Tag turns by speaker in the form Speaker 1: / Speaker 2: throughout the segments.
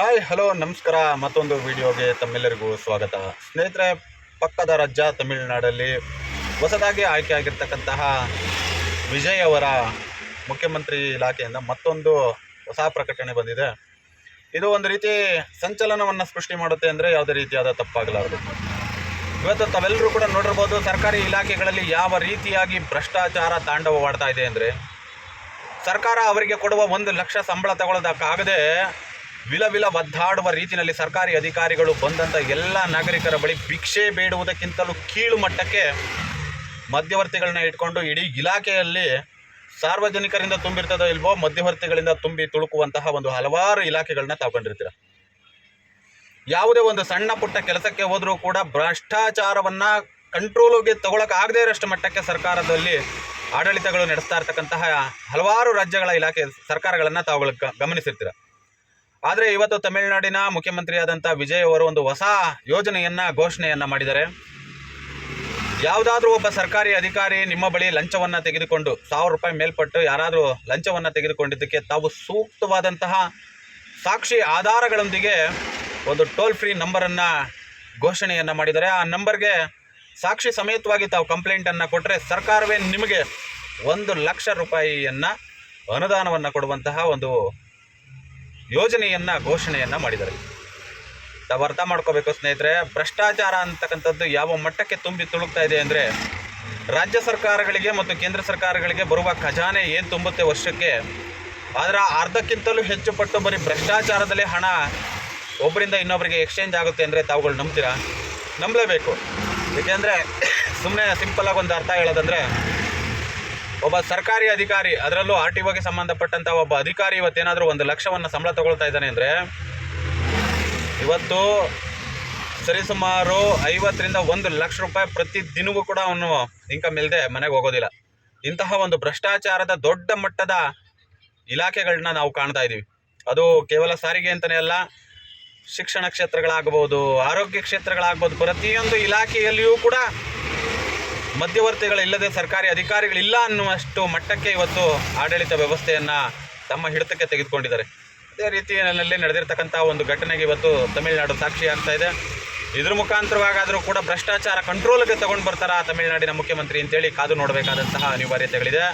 Speaker 1: Hi hello ನಮಸ್ಕಾರ. ಮತ್ತೊಂದು ವಿಡಿಯೋಗೆ ತಮ್ಮೆಲ್ಲರಿಗೂ ಸ್ವಾಗತ. ಸ್ನೇಹಿತರೆ, ಪಕ್ಕದ ರಾಜ್ಯ ತಮಿಳುನಾಡಲ್ಲಿ ಹೊಸದಾಗಿ ಆಯ್ಕೆಯಾಗಿರ್ತಕ್ಕಂತಹ ವಿಜಯ್ ಅವರ ಮುಖ್ಯಮಂತ್ರಿ ಇಲಾಖೆಯಿಂದ ಮತ್ತೊಂದು ಹೊಸ ಪ್ರಕಟಣೆ ಬಂದಿದೆ. ಇದು ಒಂದು ರೀತಿ ಸಂಚಲನವನ್ನು ಸೃಷ್ಟಿ ಮಾಡುತ್ತೆ ಅಂದರೆ ಯಾವುದೇ ರೀತಿಯಾದ ತಪ್ಪಾಗಲಾರದು. ಇವತ್ತು ತಾವೆಲ್ಲರೂ ಕೂಡ ನೋಡಿರ್ಬೋದು, ಸರ್ಕಾರಿ ಇಲಾಖೆಗಳಲ್ಲಿ ಯಾವ ರೀತಿಯಾಗಿ ಭ್ರಷ್ಟಾಚಾರ ತಾಂಡವವಾಡ್ತಾ ಇದೆ ಅಂದರೆ, ಸರ್ಕಾರ ಅವರಿಗೆ ಕೊಡುವ 1 ಲಕ್ಷ ಸಂಬಳ ತಗೊಳ್ಳೋದಕ್ಕಾಗದೆ ವಿಲ ಒದ್ದಾಡುವ ರೀತಿಯಲ್ಲಿ ಸರ್ಕಾರಿ ಅಧಿಕಾರಿಗಳು ಬಂದಂಥ ಎಲ್ಲ ನಾಗರಿಕರ ಬಳಿ ಭಿಕ್ಷೆ ಬೇಡುವುದಕ್ಕಿಂತಲೂ ಕೀಳು ಮಟ್ಟಕ್ಕೆ ಮಧ್ಯವರ್ತಿಗಳನ್ನ ಇಟ್ಕೊಂಡು ಇಡೀ ಇಲಾಖೆಯಲ್ಲಿ ಸಾರ್ವಜನಿಕರಿಂದ ತುಂಬಿರ್ತದೋ ಇಲ್ವೋ ಮಧ್ಯವರ್ತಿಗಳಿಂದ ತುಂಬಿ ತುಳುಕುವಂತಹ ಒಂದು ಹಲವಾರು ಇಲಾಖೆಗಳನ್ನ ತಾಕೊಂಡಿರ್ತೀರ. ಯಾವುದೇ ಒಂದು ಸಣ್ಣ ಪುಟ್ಟ ಕೆಲಸಕ್ಕೆ ಹೋದರೂ ಕೂಡ ಭ್ರಷ್ಟಾಚಾರವನ್ನು ಕಂಟ್ರೋಲಿಗೆ ತಗೊಳಕ್ಕಾಗದೇ ಇರೋಷ್ಟು ಮಟ್ಟಕ್ಕೆ ಸರ್ಕಾರದಲ್ಲಿ ಆಡಳಿತಗಳು ನಡೆಸ್ತಾ ಇರ್ತಕ್ಕಂತಹ ಹಲವಾರು ರಾಜ್ಯಗಳ ಇಲಾಖೆ ಸರ್ಕಾರಗಳನ್ನು ತಾವುಗಳು ಗಮನಿಸಿರ್ತೀರ. ಆದರೆ ಇವತ್ತು ತಮಿಳುನಾಡಿನ ಮುಖ್ಯಮಂತ್ರಿಯಾದಂಥ ವಿಜಯ್ ಅವರು ಒಂದು ಹೊಸ ಯೋಜನೆಯನ್ನು ಘೋಷಣೆಯನ್ನು ಮಾಡಿದ್ದಾರೆ. ಯಾವುದಾದ್ರೂ ಒಬ್ಬ ಸರ್ಕಾರಿ ಅಧಿಕಾರಿ ನಿಮ್ಮ ಬಳಿ ಲಂಚವನ್ನು ತೆಗೆದುಕೊಂಡು 1000 ರೂಪಾಯಿ ಮೇಲ್ಪಟ್ಟು ಯಾರಾದರೂ ಲಂಚವನ್ನು ತೆಗೆದುಕೊಂಡಿದ್ದಕ್ಕೆ ತಾವು ಸೂಕ್ತವಾದಂತಹ ಸಾಕ್ಷಿ ಆಧಾರಗಳೊಂದಿಗೆ ಒಂದು ಟೋಲ್ ಫ್ರೀ ನಂಬರನ್ನು ಘೋಷಣೆಯನ್ನು ಮಾಡಿದ್ದಾರೆ. ಆ ನಂಬರ್ಗೆ ಸಾಕ್ಷಿ ಸಮೇತವಾಗಿ ತಾವು ಕಂಪ್ಲೇಂಟನ್ನು ಕೊಟ್ಟರೆ ಸರ್ಕಾರವೇ ನಿಮಗೆ 1 ಲಕ್ಷ ರೂಪಾಯಿಯನ್ನು ಅನುದಾನವನ್ನು ಕೊಡುವಂತಹ ಒಂದು ಯೋಜನೆಯನ್ನು ಘೋಷಣೆಯನ್ನು ಮಾಡಿದ್ದಾರೆ. ತಾವು ಅರ್ಥ ಮಾಡ್ಕೋಬೇಕು ಸ್ನೇಹಿತರೆ, ಭ್ರಷ್ಟಾಚಾರ ಅಂತಕ್ಕಂಥದ್ದು ಯಾವ ಮಟ್ಟಕ್ಕೆ ತುಂಬಿ ತುಳುಕ್ತಾ ಇದೆ ಅಂದರೆ, ರಾಜ್ಯ ಸರ್ಕಾರಗಳಿಗೆ ಮತ್ತು ಕೇಂದ್ರ ಸರ್ಕಾರಗಳಿಗೆ ಬರುವ ಖಜಾನೆ ಏನು ತುಂಬುತ್ತೆ ವರ್ಷಕ್ಕೆ, ಅದರ ಅರ್ಧಕ್ಕಿಂತಲೂ ಹೆಚ್ಚು ಪಟ್ಟು ಬರೀ ಭ್ರಷ್ಟಾಚಾರದಲ್ಲೇ ಹಣ ಒಬ್ಬರಿಂದ ಇನ್ನೊಬ್ಬರಿಗೆ ಎಕ್ಸ್ಚೇಂಜ್ ಆಗುತ್ತೆ ಅಂದರೆ ತಾವುಗಳು ನಂಬ್ತೀರಾ? ನಂಬಲೇಬೇಕು. ಏಕೆಂದರೆ ಸುಮ್ಮನೆ ಸಿಂಪಲ್ಲಾಗಿ ಒಂದು ಅರ್ಥ ಹೇಳೋದಂದರೆ, ಒಬ್ಬ ಸರ್ಕಾರಿ ಅಧಿಕಾರಿ, ಅದರಲ್ಲೂ RTOಗೆ ಸಂಬಂಧಪಟ್ಟಂಥ ಒಬ್ಬ ಅಧಿಕಾರಿ ಇವತ್ತೇನಾದರೂ 1 ಲಕ್ಷವನ್ನು ಸಂಬಳ ತಗೊಳ್ತಾ ಇದ್ದಾನೆ ಅಂದರೆ, ಇವತ್ತು ಸರಿಸುಮಾರು 50ರಿಂದ 1 ಲಕ್ಷ ರೂಪಾಯಿ ಪ್ರತಿ ದಿನವೂ ಕೂಡ ಅವನು ಇನ್ಕಮ್ ಇಲ್ಲದೆ ಮನೆಗೆ ಹೋಗೋದಿಲ್ಲ. ಇಂತಹ ಒಂದು ಭ್ರಷ್ಟಾಚಾರದ ದೊಡ್ಡ ಮಟ್ಟದ ಇಲಾಖೆಗಳನ್ನ ನಾವು ಕಾಣ್ತಾ ಇದ್ದೀವಿ. ಅದು ಕೇವಲ ಸಾರಿಗೆ ಅಂತಲೇ ಅಲ್ಲ, ಶಿಕ್ಷಣ ಕ್ಷೇತ್ರಗಳಾಗ್ಬೋದು, ಆರೋಗ್ಯ ಕ್ಷೇತ್ರಗಳಾಗ್ಬೋದು, ಪ್ರತಿಯೊಂದು ಇಲಾಖೆಯಲ್ಲಿಯೂ ಕೂಡ ಮಧ್ಯವರ್ತಿಗಳಿಲ್ಲದೆ ಸರ್ಕಾರಿ ಅಧಿಕಾರಿಗಳಿಲ್ಲ ಅನ್ನುವಷ್ಟು ಮಟ್ಟಕ್ಕೆ ಇವತ್ತು ಆಡಳಿತ ವ್ಯವಸ್ಥೆಯನ್ನು ತಮ್ಮ ಹಿಡಿತಕ್ಕೆ ತೆಗೆದುಕೊಂಡಿದ್ದಾರೆ. ಅದೇ ರೀತಿಯಲ್ಲಿ ನಡೆದಿರ್ತಕ್ಕಂಥ ಒಂದು ಘಟನೆಗೆ ಇವತ್ತು ತಮಿಳುನಾಡು ಸಾಕ್ಷಿ ಆಗ್ತಾ ಇದೆ. ಇದ್ರ ಮುಖಾಂತರವಾಗಾದರೂ ಕೂಡ ಭ್ರಷ್ಟಾಚಾರ ಕಂಟ್ರೋಲ್ಗೆ ತಗೊಂಡು ಬರ್ತಾರಾ ತಮಿಳುನಾಡಿನ ಮುಖ್ಯಮಂತ್ರಿ ಅಂತೇಳಿ ಕಾದು ನೋಡಬೇಕಾದಂತಹ ಅನಿವಾರ್ಯತೆಗಳಿದೆ.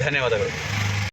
Speaker 1: ಧನ್ಯವಾದಗಳು.